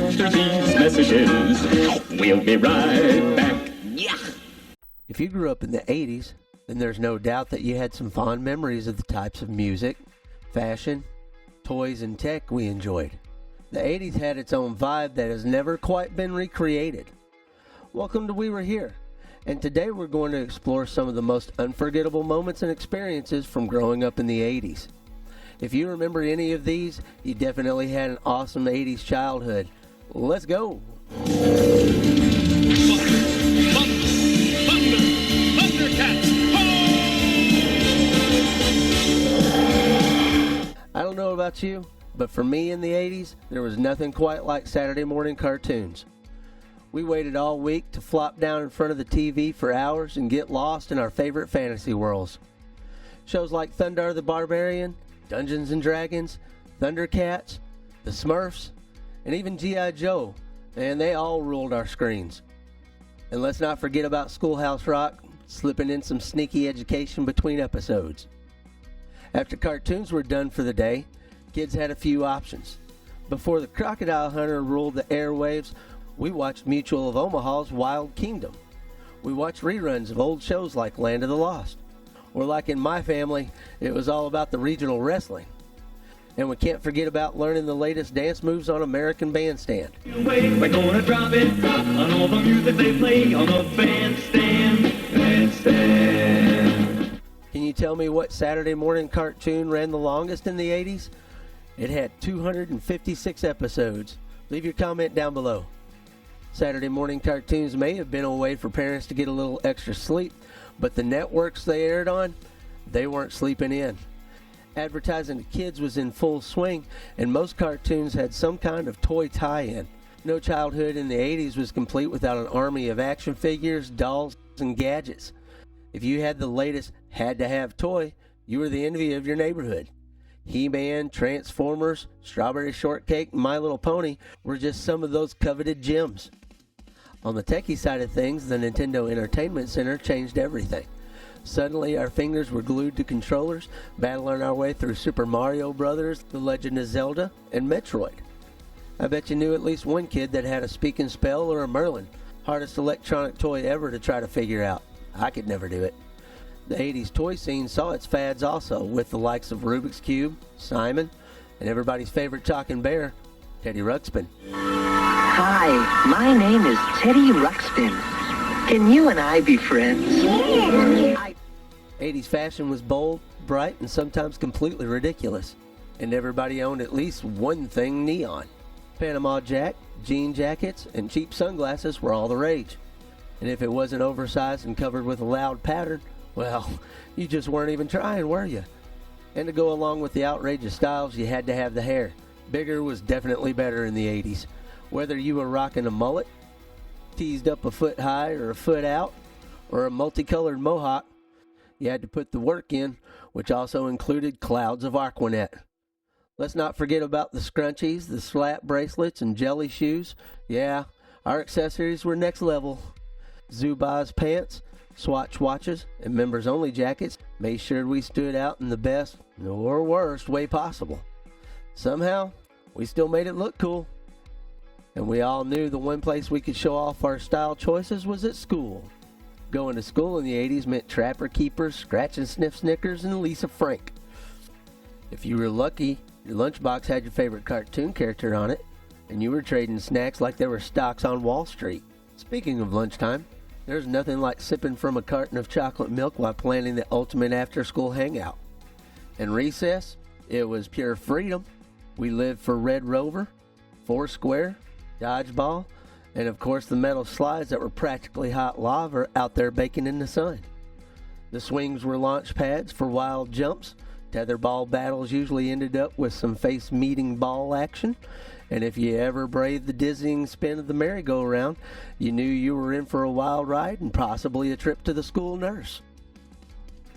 after these messages. We'll be right back. Yeah. If you grew up in the 80s, then there's no doubt that you had some fond memories of the types of music, fashion, toys, and tech we enjoyed. The 80s had its own vibe that has never quite been recreated. Welcome to We Were Here, and today we're going to explore some of the most unforgettable moments and experiences from growing up in the 80s. If you remember any of these, you definitely had an awesome 80s childhood. Let's go! Thundercats! I don't know about you, but for me in the 80s, there was nothing quite like Saturday morning cartoons. We waited all week to flop down in front of the TV for hours and get lost in our favorite fantasy worlds. Shows like Thundar the Barbarian, Dungeons and Dragons, Thundercats, the Smurfs, and even G.I. Joe, and they all ruled our screens. And let's not forget about Schoolhouse Rock, slipping in some sneaky education between episodes. After cartoons were done for the day, kids had a few options. Before the Crocodile Hunter ruled the airwaves, we watched Mutual of Omaha's Wild Kingdom. We watched reruns of old shows like Land of the Lost. Or like in my family, it was all about the regional wrestling. And we can't forget about learning the latest dance moves on American Bandstand. We're gonna drop it on all the music they play on the bandstand. Can you tell me what Saturday morning cartoon ran the longest in the 80s? It had 256 episodes. Leave your comment down below. Saturday morning cartoons may have been a way for parents to get a little extra sleep, but the networks they aired on, they weren't sleeping in. Advertising to kids was in full swing, and most cartoons had some kind of toy tie-in. No childhood in the 80s was complete without an army of action figures, dolls, and gadgets. If you had the latest had-to-have toy, you were the envy of your neighborhood. He-Man, Transformers, Strawberry Shortcake, and My Little Pony were just some of those coveted gems. On the techie side of things, the Nintendo Entertainment Center changed everything. Suddenly, our fingers were glued to controllers, battling our way through Super Mario Bros., The Legend of Zelda, and Metroid. I bet you knew at least one kid that had a Speak and Spell or a Merlin. Hardest electronic toy ever to try to figure out. I could never do it. The 80s toy scene saw its fads also, with the likes of Rubik's Cube, Simon, and everybody's favorite talking bear, Teddy Ruxpin. Hi, my name is Teddy Ruxpin. Can you and I be friends? Yeah. 80s fashion was bold, bright, and sometimes completely ridiculous. And everybody owned at least one thing neon. Panama Jack, jean jackets, and cheap sunglasses were all the rage. And if it wasn't oversized and covered with a loud pattern, well, you just weren't even trying, were you? And to go along with the outrageous styles, you had to have the hair. Bigger was definitely better in the 80s. Whether you were rocking a mullet, teased up a foot high or a foot out, or a multicolored mohawk, you had to put the work in, which also included clouds of Aquanet. Let's not forget about the scrunchies, the slap bracelets, and jelly shoes. Yeah, our accessories were next level. Zubaz pants, Swatch watches, and members-only jackets made sure we stood out in the best or worst way possible. Somehow, we still made it look cool. And we all knew the one place we could show off our style choices was at school. Going to school in the 80s meant Trapper Keepers, Scratch and Sniff Snickers, and Lisa Frank. If you were lucky, your lunchbox had your favorite cartoon character on it, and you were trading snacks like they were stocks on Wall Street. Speaking of lunchtime, there's nothing like sipping from a carton of chocolate milk while planning the ultimate after-school hangout. And recess, it was pure freedom. We lived for Red Rover, Foursquare, dodgeball, and of course the metal slides that were practically hot lava out there baking in the sun. The swings were launch pads for wild jumps. Tetherball battles usually ended up with some face-meeting ball action. And if you ever braved the dizzying spin of the merry-go-round, you knew you were in for a wild ride and possibly a trip to the school nurse.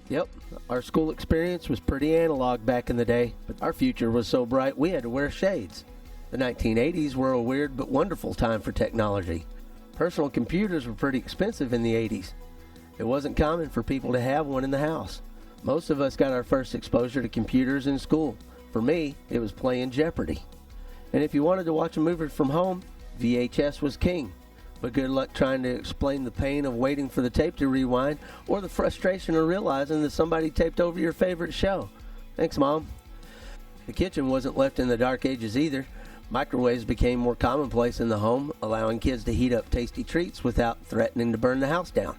Yep, our school experience was pretty analog back in the day, but our future was so bright we had to wear shades. The 1980s were a weird but wonderful time for technology. Personal computers were pretty expensive in the 80s. It wasn't common for people to have one in the house. Most of us got our first exposure to computers in school. For me, it was playing Jeopardy! And if you wanted to watch a movie from home, VHS was king, but good luck trying to explain the pain of waiting for the tape to rewind or the frustration of realizing that somebody taped over your favorite show. Thanks, Mom. The kitchen wasn't left in the dark ages either. Microwaves became more commonplace in the home, allowing kids to heat up tasty treats without threatening to burn the house down.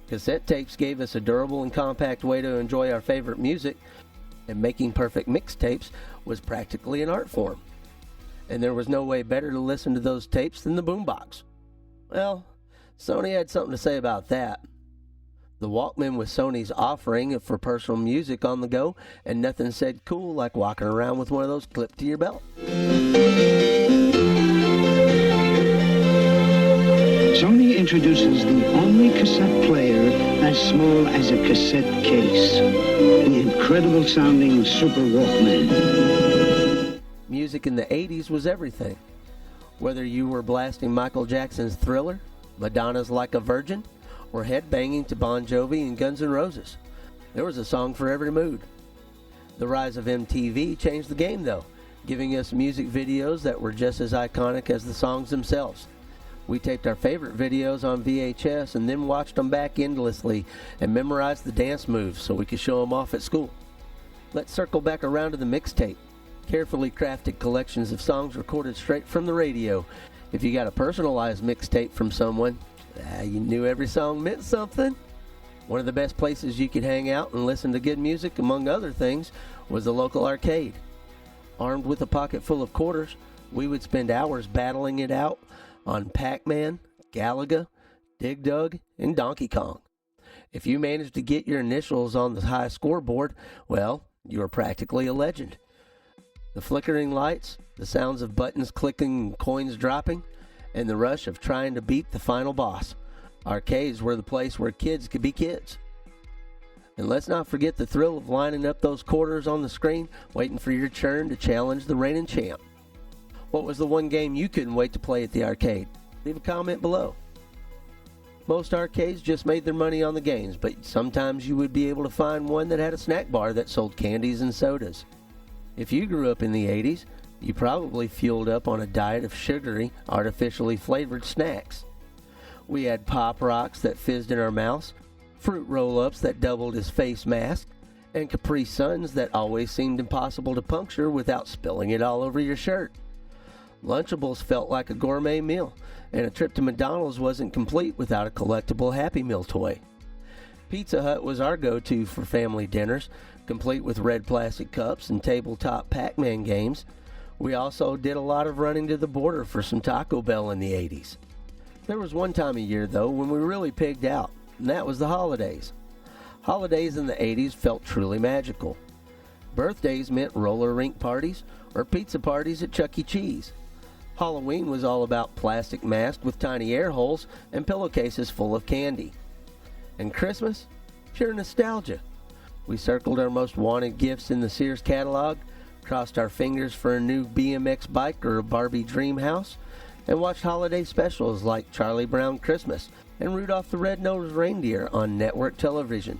Cassette tapes gave us a durable and compact way to enjoy our favorite music, and making perfect mixtapes was practically an art form. And there was no way better to listen to those tapes than the boombox. Well, Sony had something to say about that. The Walkman was Sony's offering for personal music on the go, and nothing said cool like walking around with one of those clipped to your belt. Sony introduces the only cassette player as small as a cassette case. The incredible sounding Super Walkman. Music in the 80s was everything. Whether you were blasting Michael Jackson's Thriller, Madonna's Like a Virgin, or headbanging to Bon Jovi and Guns N' Roses, there was a song for every mood. The rise of MTV changed the game though, giving us music videos that were just as iconic as the songs themselves. We taped our favorite videos on VHS and then watched them back endlessly and memorized the dance moves so we could show them off at school. Let's circle back around to the mixtape. Carefully crafted collections of songs recorded straight from the radio. If you got a personalized mixtape from someone, you knew every song meant something. One of the best places you could hang out and listen to good music, among other things, was the local arcade. Armed with a pocket full of quarters, we would spend hours battling it out on Pac-Man, Galaga, Dig Dug, and Donkey Kong. If you managed to get your initials on the high scoreboard, well, you were practically a legend. The flickering lights, the sounds of buttons clicking and coins dropping, and the rush of trying to beat the final boss. Arcades were the place where kids could be kids. And let's not forget the thrill of lining up those quarters on the screen, waiting for your turn to challenge the reigning champ. What was the one game you couldn't wait to play at the arcade? Leave a comment below. Most arcades just made their money on the games, but sometimes you would be able to find one that had a snack bar that sold candies and sodas. If you grew up in the 80s, you probably fueled up on a diet of sugary, artificially flavored snacks. We had Pop Rocks that fizzed in our mouths, fruit roll-ups that doubled as face masks, and Capri Suns that always seemed impossible to puncture without spilling it all over your shirt. Lunchables felt like a gourmet meal, and a trip to McDonald's wasn't complete without a collectible Happy Meal toy. Pizza Hut was our go-to for family dinners, complete with red plastic cups and tabletop Pac-Man games. We also did a lot of running to the border for some Taco Bell in the 80s. There was one time a year, though, when we really pigged out, and that was the holidays. Holidays in the 80s felt truly magical. Birthdays meant roller rink parties or pizza parties at Chuck E. Cheese. Halloween was all about plastic masks with tiny air holes and pillowcases full of candy. And Christmas? Pure nostalgia. We circled our most wanted gifts in the Sears catalog, crossed our fingers for a new BMX bike or a Barbie dream house, and watched holiday specials like Charlie Brown Christmas and Rudolph the Red-Nosed Reindeer on network television.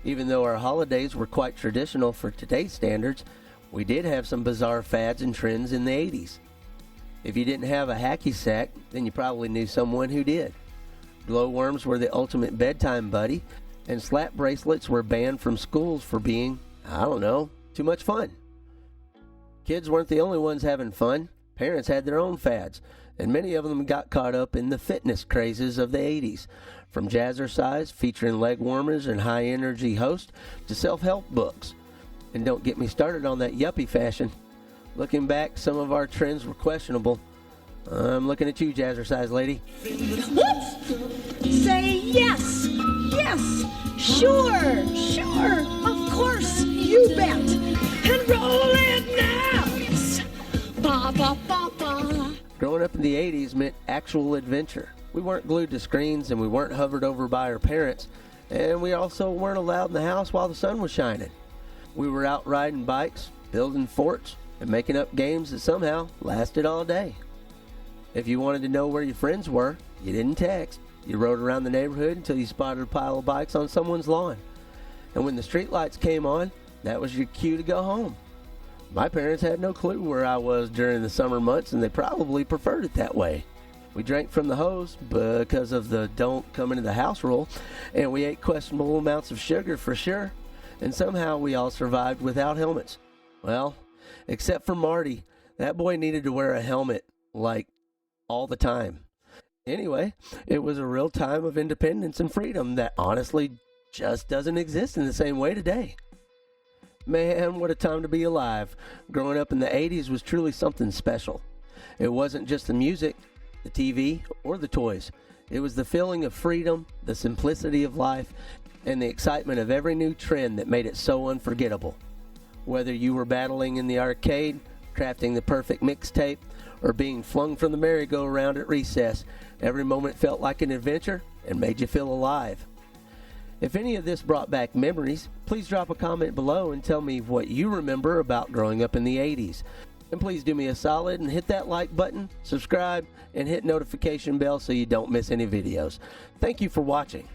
Even though our holidays were quite traditional for today's standards, we did have some bizarre fads and trends in the 80s. If you didn't have a hacky sack, then you probably knew someone who did. Glowworms were the ultimate bedtime buddy, and slap bracelets were banned from schools for being, too much fun. Kids weren't the only ones having fun. Parents had their own fads, and many of them got caught up in the fitness crazes of the 80s, from jazzercise featuring leg warmers and high-energy hosts to self-help books. And don't get me started on that yuppie fashion. Looking back, some of our trends were questionable. I'm looking at you, jazzercise lady. What? Say yes, yes, sure, of course, you bet. And roll it now. Ba, ba, ba, ba. Growing up in the 80s meant actual adventure. We weren't glued to screens and we weren't hovered over by our parents, and we also weren't allowed in the house while the sun was shining. We were out riding bikes, building forts, and making up games that somehow lasted all day. If you wanted to know where your friends were, you didn't text. You rode around the neighborhood until you spotted a pile of bikes on someone's lawn. And when the streetlights came on, that was your cue to go home. My parents had no clue where I was during the summer months, and they probably preferred it that way. We drank from the hose because of the don't come into the house rule, and we ate questionable amounts of sugar for sure, and somehow we all survived without helmets. Well, except for Marty. That boy needed to wear a helmet, like, all the time. Anyway, it was a real time of independence and freedom that honestly just doesn't exist in the same way today. Man, what a time to be alive. Growing up in the 80s was truly something special. It wasn't just the music, the TV, or the toys. It was the feeling of freedom, the simplicity of life, and the excitement of every new trend that made it so unforgettable. Whether you were battling in the arcade, crafting the perfect mixtape, or being flung from the merry-go-round at recess, every moment felt like an adventure and made you feel alive. If any of this brought back memories, please drop a comment below and tell me what you remember about growing up in the 80s. And please do me a solid and hit that like button, subscribe, and hit notification bell so you don't miss any videos. Thank you for watching.